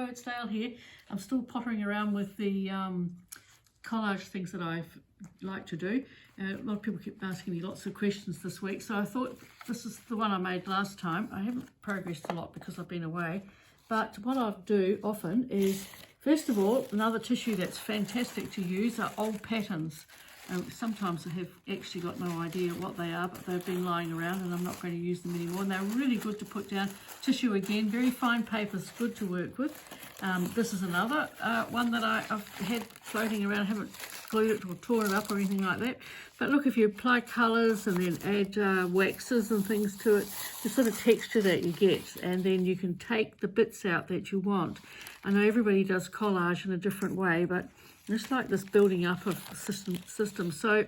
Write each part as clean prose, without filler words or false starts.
it's Dale here. I'm still pottering around with the collage things that I like to do. A lot of people keep asking me lots of questions this week, so I thought this is the one I made last time. I haven't progressed a lot because I've been away, but what I do often is, first of all, another tissue that's fantastic to use are old patterns. Sometimes I have actually got no idea what they are, but they've been lying around and I'm not going to use them anymore. And they're really good to put down. Tissue again, very fine papers, good to work with. This is another one that I've had floating around. I haven't glued it or torn it up or anything like that. But look, if you apply colours and then add waxes and things to it, the sort of texture that you get, and then you can take the bits out that you want. I know everybody does collage in a different way, but it's like this building up of system. So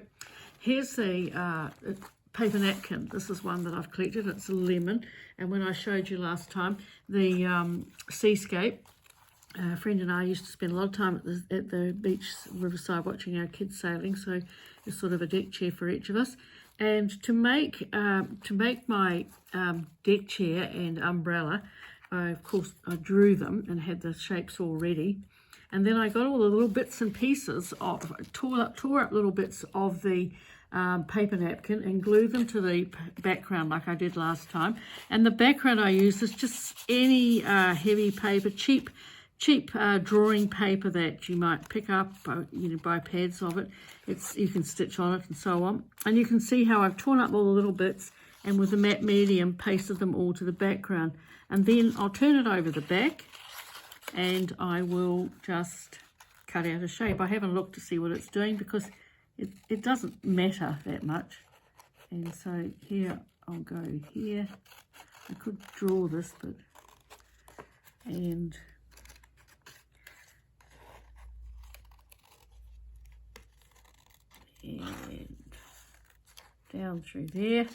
here's the paper napkin. This is one that I've collected. It's a lemon. And when I showed you last time, the seascape, a friend and I used to spend a lot of time at the beach, riverside, watching our kids sailing. So it's sort of a deck chair for each of us. And to make my deck chair and umbrella, of course, I drew them and had the shapes all ready. And then I got all the little bits and pieces of, tore up little bits of the paper napkin and glued them to the background like I did last time. And the background I use is just any heavy paper, cheap drawing paper that you might pick up, buy pads of it. You can stitch on it and so on. And you can see how I've torn up all the little bits and with the matte medium pasted them all to the background. And then I'll turn it over the back and I will just cut out a shape. I haven't looked to see what it's doing because it doesn't matter that much. And so here, I'll go here. I could draw this, but, and down through there.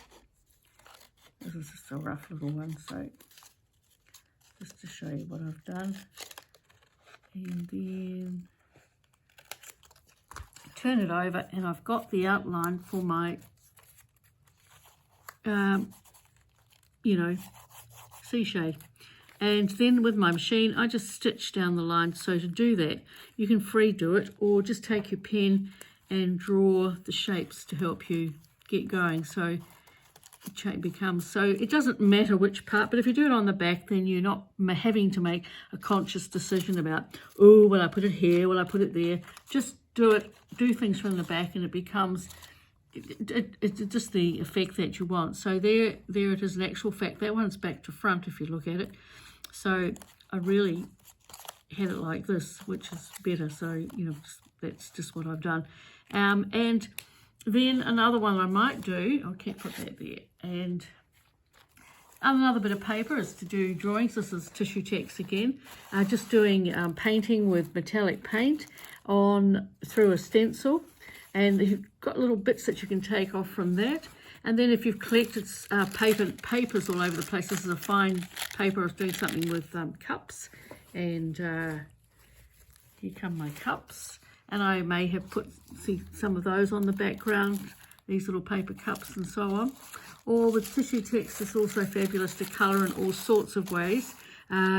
This is just a rough little one, so just to show you what I've done. And then turn it over and I've got the outline for my, sea shade. And then with my machine, I just stitch down the line. So to do that, you can free do it or just take your pen and draw the shapes to help you get going. So it becomes, so it doesn't matter which part, but if you do it on the back, then you're not having to make a conscious decision about, oh, will I put it here, will I put it there? Just do things from the back, and it becomes it's just the effect that you want. So there it is in actual fact. That one's back to front if you look at it. So I really had it like this, which is better. So that's just what I've done. And then another one I might do, I can't put that there, and another bit of paper is to do drawings. This is tissue text again, just doing painting with metallic paint through a stencil, and you've got little bits that you can take off from that. And then if you've collected papers all over the place, this is a fine paper. I was doing something with cups, and here come my cups. And I may have put some of those on the background, these little paper cups and so on. Or with tissue text, it's also fabulous to colour in all sorts of ways.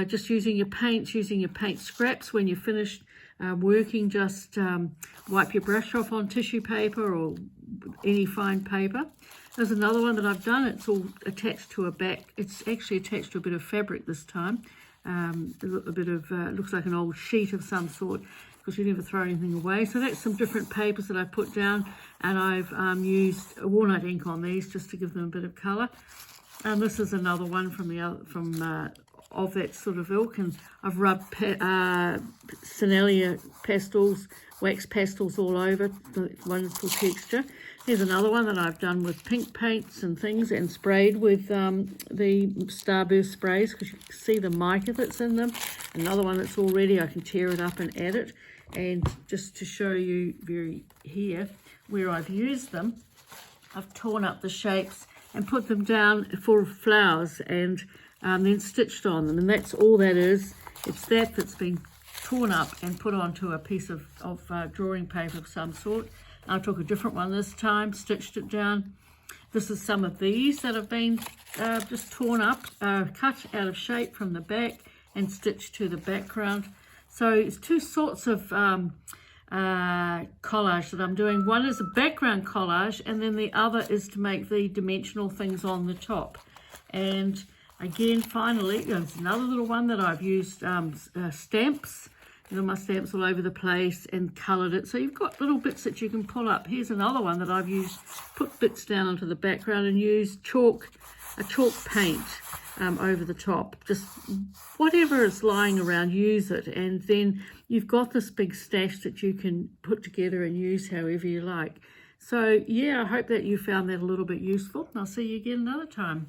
Just using your paints, using your paint scraps when you're finished working, just wipe your brush off on tissue paper or any fine paper. There's another one that I've done. It's all attached to a back. It's actually attached to a bit of fabric this time. A bit of, looks like an old sheet of some sort, because you never throw anything away. So that's some different papers that I put down, and I've used walnut ink on these just to give them a bit of colour. And this is another one of that sort of ilk, and I've rubbed Sinalia pastels, wax pastels all over, the wonderful texture. Here's another one that I've done with pink paints and things, and sprayed with the Starburst sprays, because you can see the mica that's in them. Another one that's all ready, I can tear it up and add it. And just to show you here where I've used them, I've torn up the shapes and put them down for flowers, and then stitched on them. And that's all that is. It's that's been torn up and put onto a piece of drawing paper of some sort. I took a different one this time, stitched it down. This is some of these that have been just torn up, cut out of shape from the back, and stitch to the background. So it's two sorts of collage that I'm doing. One is a background collage, and then the other is to make the dimensional things on the top. And again, finally, there's another little one that I've used stamps. My stamps all over the place and coloured it. So you've got little bits that you can pull up. Here's another one that I've used, put bits down onto the background and used a chalk paint over the top. Just whatever is lying around, use it. And then you've got this big stash that you can put together and use however you like. So yeah, I hope that you found that a little bit useful. I'll see you again another time.